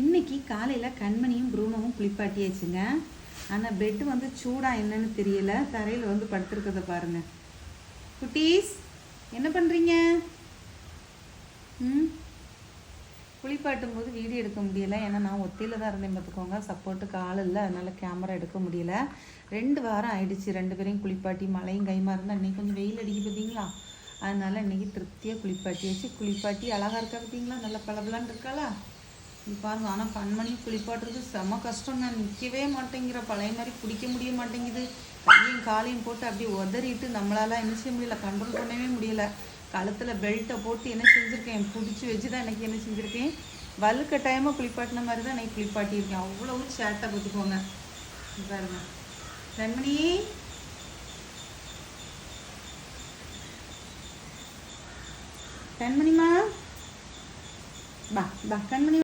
இன்னைக்கு காலையில் கண்மணியும் ப்ரூனோவும் குளிப்பாட்டியாச்சுங்க. ஆனால் பெட்டு வந்து சூடாக என்னன்னு தெரியல. தரையில் வந்து படுத்துருக்கத பாருங்க. குட்டீஸ் என்ன பண்ணுறீங்க? குளிப்பாட்டும் போது வீடியோ எடுக்க முடியலை. ஏன்னா நான் ஒத்தியில் தான் இருந்தேன் பார்த்துக்கோங்க. சப்போர்ட்டுக்கு ஆள் இல்லை, அதனால் கேமரா எடுக்க முடியல. 2 வாரம் ஆயிடுச்சு 2 பேரையும் குளிப்பாட்டி. மழையும் கைமா இருந்தால் இன்றைக்கி கொஞ்சம் வெயில் அடிக்க பார்த்தீங்களா, அதனால் இன்றைக்கி திருப்தியாக குளிப்பாட்டியாச்சு. குளிப்பாட்டி அழகாக இருக்கா பார்த்தீங்களா, நல்லா பளபளன்னு இருக்காளா பாருங்க. ஆனால் கண்மணி குளிப்பாட்டுறது செம கஷ்டங்க. நிற்கவே மாட்டேங்கிற, பழைய மாதிரி பிடிக்க முடிய மாட்டேங்குது. கையும் காலையும் போட்டு அப்படியே உதறிட்டு நம்மளால என்ன செய்ய முடியல, கண்ட்ரோல் பண்ணவே முடியலை. கழுத்தில் பெல்ட்டை போட்டு என்ன செஞ்சுருக்கேன், பிடிச்சி வச்சு தான் எனக்கு என்ன செஞ்சுருக்கேன், வலுக்க டைமாக குளிப்பாட்டின மாதிரி தான் எனக்கு குளிப்பாட்டியிருக்கேன். அவ்வளவு சேட்டை பார்த்துக்கோங்க. பாருங்க கண்மணி, கண்மணிமா, பா பா கண்மணி.